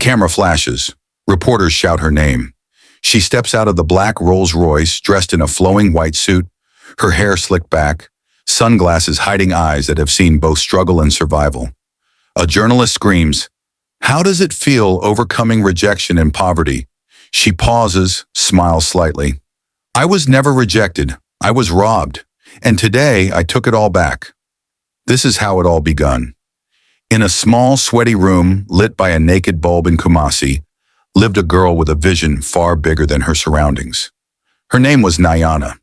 camera flashes. Reporters shout her name. She steps out of the black Rolls-Royce dressed in a flowing white suit, her hair slicked back, sunglasses hiding eyes that have seen both struggle and survival. A journalist screams, "How does it feel overcoming rejection and poverty?" She pauses, smiles slightly. "I was never rejected. I was robbed. And today I took it all back." This is how it all begun. In a small, sweaty room lit by a naked bulb in Kumasi, lived a girl with a vision far bigger than her surroundings. Her name was Nyana.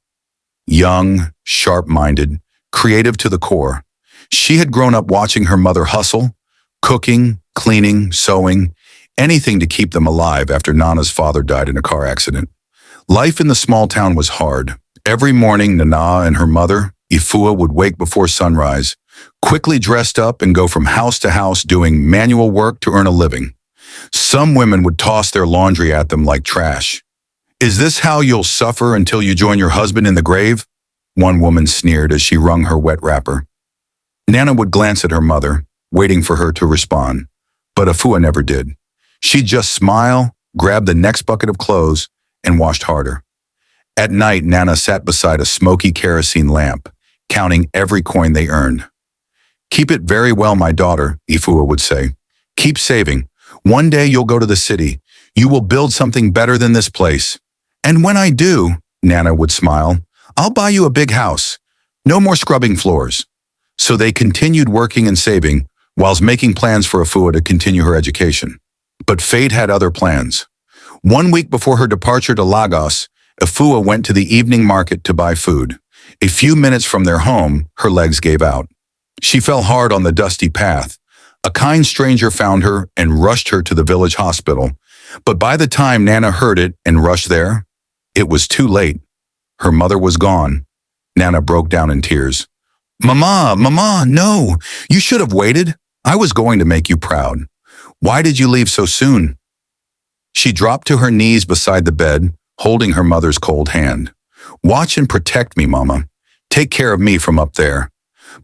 Young, sharp-minded, creative to the core. She had grown up watching her mother hustle, cooking, cleaning, sewing, anything to keep them alive after Nana's father died in a car accident. Life in the small town was hard. Every morning, Nana and her mother, Ifua, would wake before sunrise, quickly dressed up and go from house to house doing manual work to earn a living. Some women would toss their laundry at them like trash. "Is this how you'll suffer until you join your husband in the grave?" one woman sneered as she wrung her wet wrapper. Nana would glance at her mother, waiting for her to respond, but Afua never did. She'd just smile, grab the next bucket of clothes, and washed harder. At night, Nana sat beside a smoky kerosene lamp, counting every coin they earned. "Keep it very well, my daughter," Ifua would say. "Keep saving. One day you'll go to the city. You will build something better than this place. And when I do," Nana would smile, "I'll buy you a big house. No more scrubbing floors." So they continued working and saving, whilst making plans for Afua to continue her education. But fate had other plans. 1 week before her departure to Lagos, Afua went to the evening market to buy food. A few minutes from their home, her legs gave out. She fell hard on the dusty path. A kind stranger found her and rushed her to the village hospital. But by the time Nana heard it and rushed there, it was too late. Her mother was gone. Nana broke down in tears. Mama, no! You should have waited. I was going to make you proud. Why did you leave so soon?" She dropped to her knees beside the bed, holding her mother's cold hand. "Watch and protect me, Mama. Take care of me from up there.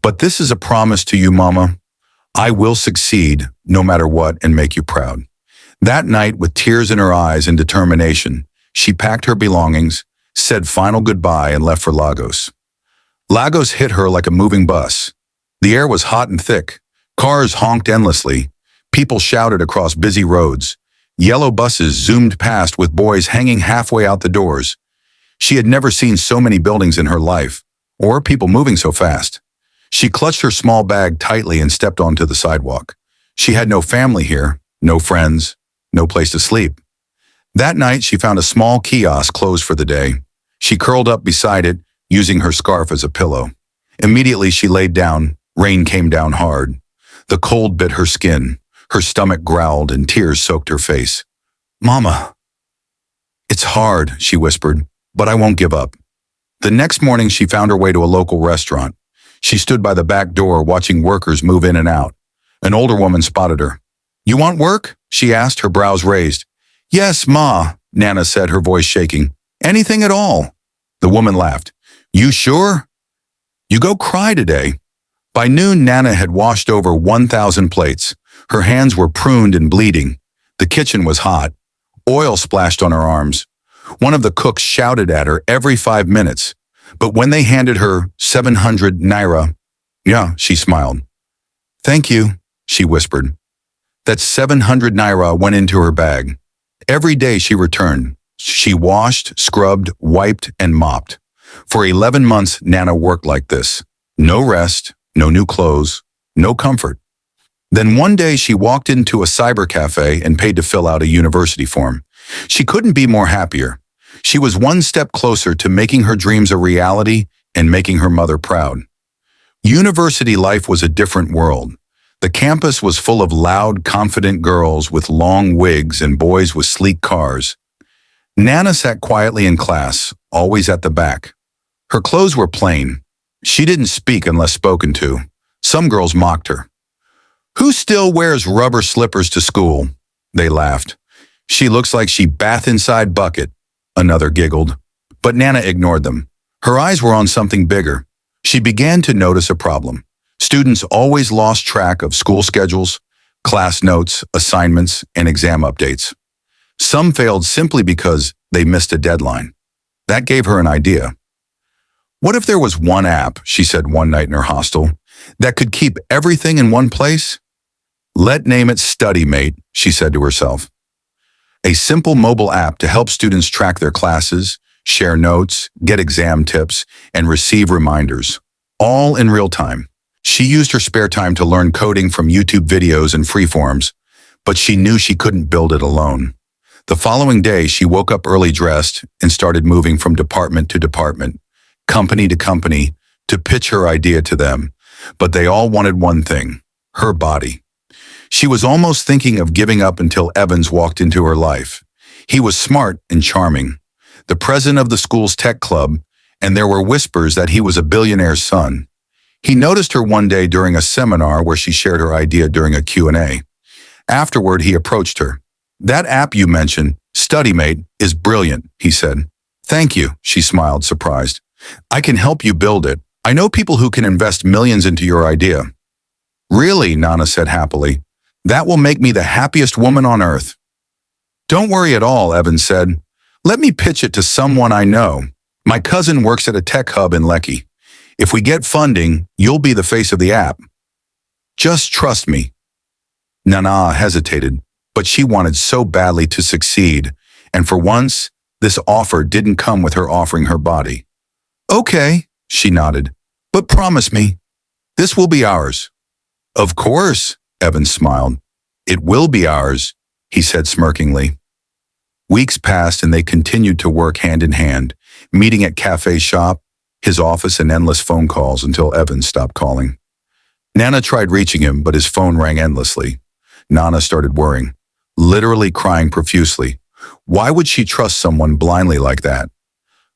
But this is a promise to you, Mama. I will succeed, no matter what, and make you proud." That night, with tears in her eyes and determination, she packed her belongings, said final goodbye, and left for Lagos. Lagos hit her like a moving bus. The air was hot and thick. Cars honked endlessly. People shouted across busy roads. Yellow buses zoomed past with boys hanging halfway out the doors. She had never seen so many buildings in her life, or people moving so fast. She clutched her small bag tightly and stepped onto the sidewalk. She had no family here, no friends, no place to sleep. That night, she found a small kiosk closed for the day. She curled up beside it, using her scarf as a pillow. Immediately, she laid down. Rain came down hard. The cold bit her skin. Her stomach growled and tears soaked her face. "Mama." "It's hard," she whispered, "but I won't give up." The next morning, she found her way to a local restaurant. She stood by the back door watching workers move in and out. An older woman spotted her. "You want work?" she asked, her brows raised. "Yes, Ma," Nana said, her voice shaking. "Anything at all." The woman laughed. "You sure? You go cry today." By noon, Nana had washed over 1,000 plates. Her hands were pruned and bleeding. The kitchen was hot. Oil splashed on her arms. One of the cooks shouted at her every 5 minutes. But when they handed her 700 naira, "Yeah," she smiled. "Thank you," she whispered. That 700 naira went into her bag. Every day she returned. She washed, scrubbed, wiped, and mopped. For 11 months, Nana worked like this. No rest, no new clothes, no comfort. Then one day she walked into a cyber cafe and paid to fill out a university form. She couldn't be more happier. She was one step closer to making her dreams a reality and making her mother proud. University life was a different world. The campus was full of loud, confident girls with long wigs and boys with sleek cars. Nana sat quietly in class, always at the back. Her clothes were plain. She didn't speak unless spoken to. Some girls mocked her. "Who still wears rubber slippers to school?" They laughed. "She looks like she bath inside bucket," another giggled. But Nana ignored them. Her eyes were on something bigger. She began to notice a problem. Students always lost track of school schedules. class notes, assignments, and exam updates. Some failed simply because they missed a deadline. That gave her an idea. What if there was one app, she said one night in her hostel, that could keep everything in one place? Let's name it StudyMate, she said to herself. A simple mobile app to help students track their classes, share notes, get exam tips, and receive reminders, all in real time. She used her spare time to learn coding from YouTube videos and freeforms, but she knew she couldn't build it alone. The following day, she woke up early dressed and started moving from department to department, company to company, to pitch her idea to them. But they all wanted one thing, her body. She was almost thinking of giving up until Evans walked into her life. He was smart and charming, the president of the school's tech club, and there were whispers that he was a billionaire's son. He noticed her one day during a seminar where she shared her idea during a Q&A. Afterward, he approached her. "That app you mentioned, StudyMate, is brilliant," he said. "Thank you," she smiled, surprised. "I can help you build it. I know people who can invest millions into your idea." "Really?" Nana said happily. "That will make me the happiest woman on earth." "Don't worry at all," Evans said. "Let me pitch it to someone I know. My cousin works at a tech hub in Lekki. If we get funding, you'll be the face of the app. Just trust me." Nana hesitated, but she wanted so badly to succeed, and for once, this offer didn't come with her offering her body. "Okay," she nodded, "but promise me, this will be ours." "Of course," Evans smiled. "It will be ours," he said smirkingly. Weeks passed and they continued to work hand in hand, meeting at cafe shop, his office, and endless phone calls until Evans stopped calling. Nana tried reaching him, but his phone rang endlessly. Nana started worrying, literally crying profusely. Why would she trust someone blindly like that?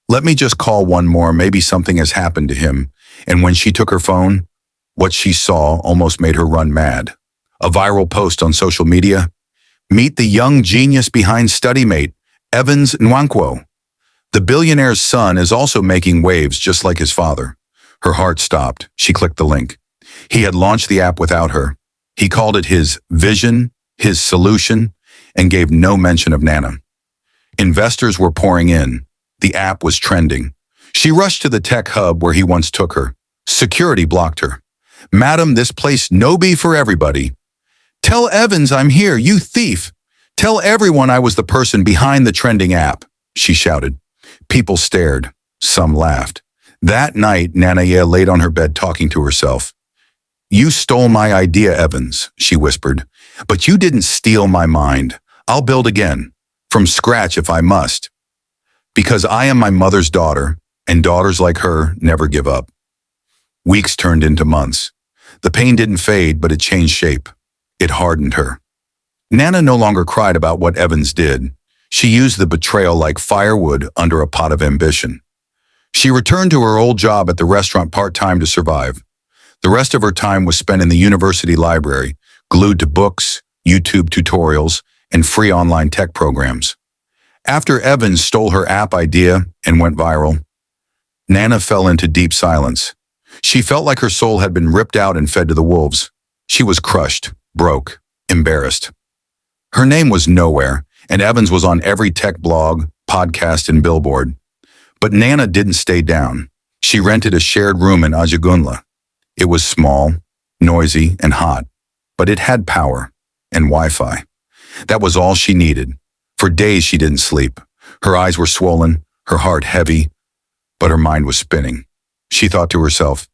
"Let me just call one more, maybe something has happened to him." And when she took her phone, what she saw almost made her run mad. A viral post on social media. "Meet the young genius behind StudyMate, Evans Nwankwo. The billionaire's son is also making waves just like his father." Her heart stopped. She clicked the link. He had launched the app without her. He called it his vision, his solution, and gave no mention of Nana. Investors were pouring in. The app was trending. She rushed to the tech hub where he once took her. Security blocked her. "Madam, this place no be for everybody." "Tell Evans I'm here, you thief. Tell everyone I was the person behind the trending app," she shouted. People stared. Some laughed. That night, Nanaya laid on her bed talking to herself. "You stole my idea, Evans," she whispered. "But you didn't steal my mind. I'll build again, from scratch if I must. Because I am my mother's daughter, and daughters like her never give up." Weeks turned into months. The pain didn't fade, but it changed shape. It hardened her. Nana no longer cried about what Evans did. She used the betrayal like firewood under a pot of ambition. She returned to her old job at the restaurant part-time to survive. The rest of her time was spent in the university library, glued to books, YouTube tutorials, and free online tech programs. After Evans stole her app idea and went viral, Nana fell into deep silence. She felt like her soul had been ripped out and fed to the wolves. She was crushed, broke, embarrassed. Her name was nowhere, and Evans was on every tech blog, podcast, and billboard. But Nana didn't stay down. She rented a shared room in Ajagunla. It was small, noisy, and hot, but it had power and Wi-Fi. That was all she needed. For days she didn't sleep. Her eyes were swollen, her heart heavy, but her mind was spinning. She thought to herself,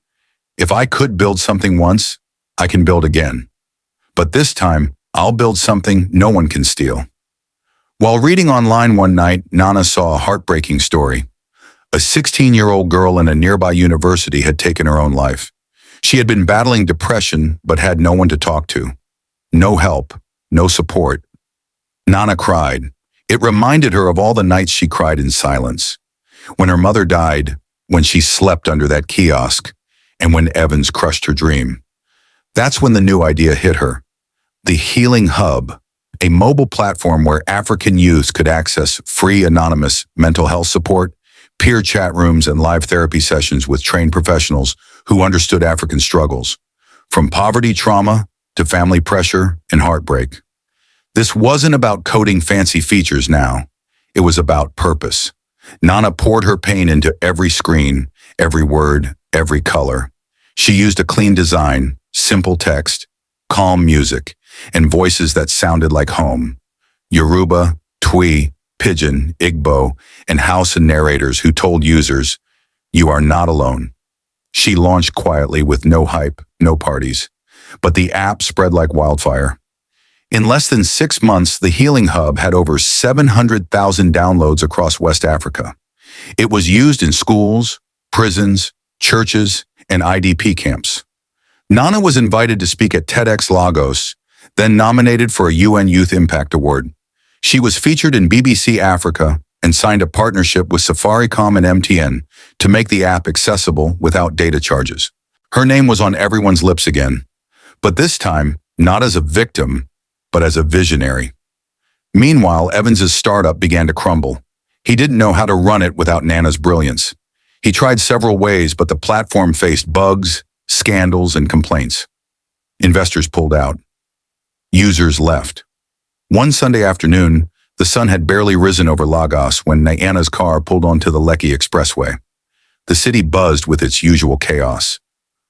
"If I could build something once, I can build again. But this time, I'll build something no one can steal." While reading online one night, Nana saw a heartbreaking story. A 16-year-old girl in a nearby university had taken her own life. She had been battling depression but had no one to talk to. No help, no support. Nana cried. It reminded her of all the nights she cried in silence. When her mother died, when she slept under that kiosk, and when Evans crushed her dream. That's when the new idea hit her. The Healing Hub, a mobile platform where African youth could access free anonymous mental health support, peer chat rooms, and live therapy sessions with trained professionals who understood African struggles. From poverty trauma to family pressure and heartbreak. This wasn't about coding fancy features now. It was about purpose. Nana poured her pain into every screen, every word, every color. She used a clean design, simple text, calm music, and voices that sounded like home. Yoruba, Twi, Pidgin, Igbo, and Hausa narrators who told users, "You are not alone." She launched quietly with no hype, no parties. But the app spread like wildfire. In less than 6 months, the Healing Hub had over 700,000 downloads across West Africa. It was used in schools, prisons, churches, and IDP camps. Nana was invited to speak at TEDx Lagos, then nominated for a UN Youth Impact Award. She was featured in BBC Africa and signed a partnership with Safaricom and MTN to make the app accessible without data charges. Her name was on everyone's lips again, but this time not as a victim, but as a visionary. Meanwhile, Evans's startup began to crumble. He didn't know how to run it without Nana's brilliance. He tried several ways, but the platform faced bugs, scandals, and complaints. Investors pulled out. Users left. One Sunday afternoon, the sun had barely risen over Lagos when Nana's car pulled onto the Lekki Expressway. The city buzzed with its usual chaos.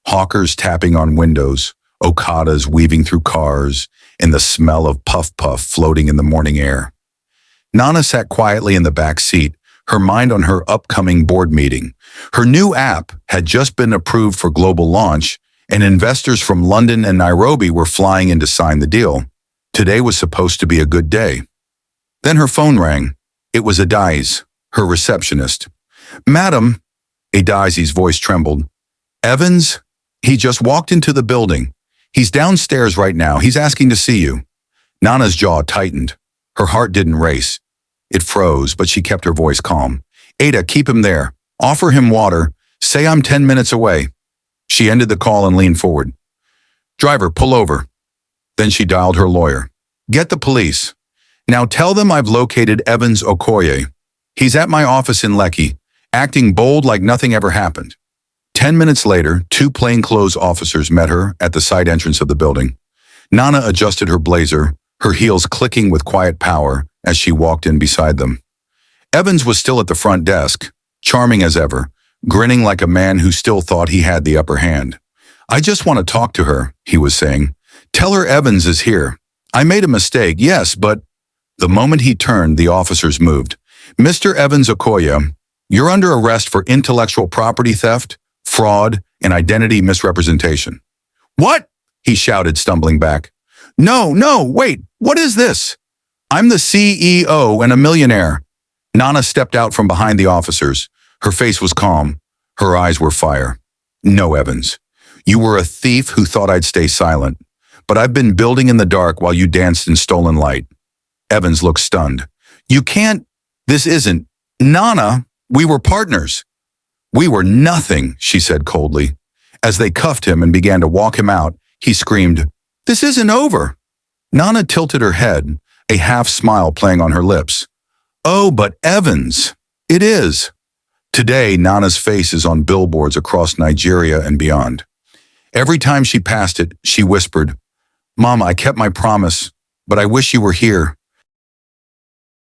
Hawkers tapping on windows, Okadas weaving through cars, and the smell of puff-puff floating in the morning air. Nana sat quietly in the back seat, her mind on her upcoming board meeting. Her new app had just been approved for global launch, and investors from London and Nairobi were flying in to sign the deal. Today was supposed to be a good day. Then her phone rang. It was Adai's, her receptionist. "Madam," Adai's voice trembled. "Evans? He just walked into the building. He's downstairs right now. He's asking to see you." Nana's jaw tightened. Her heart didn't race. It froze, but she kept her voice calm. "Ada, keep him there. Offer him water. Say I'm 10 minutes away." She ended the call and leaned forward. "Driver, pull over." Then she dialed her lawyer. "Get the police. Now tell them I've located Evans Okoye. He's at my office in Lekki, acting bold like nothing ever happened." 10 minutes later, 2 plainclothes officers met her at the side entrance of the building. Nana adjusted her blazer, her heels clicking with quiet power as she walked in beside them. Evans was still at the front desk, charming as ever, grinning like a man who still thought he had the upper hand. "I just want to talk to her," he was saying. "Tell her Evans is here. I made a mistake, yes, but—" The moment he turned, the officers moved. "Mr. Evans Okoye, you're under arrest for intellectual property theft, fraud, and identity misrepresentation." "What?" he shouted, stumbling back. No, wait, what is this?" "I'm the CEO and a millionaire." Nana stepped out from behind the officers. Her face was calm. Her eyes were fire. "No, Evans. You were a thief who thought I'd stay silent. But I've been building in the dark while you danced in stolen light." Evans looked stunned. "You can't. This isn't. Nana, we were partners." "We were nothing," she said coldly. As they cuffed him and began to walk him out, he screamed, "This isn't over." Nana tilted her head, a half smile playing on her lips. "Oh, but Evans, it is." Today, Nana's face is on billboards across Nigeria and beyond. Every time she passed it, she whispered, "Mom, I kept my promise, but I wish you were here."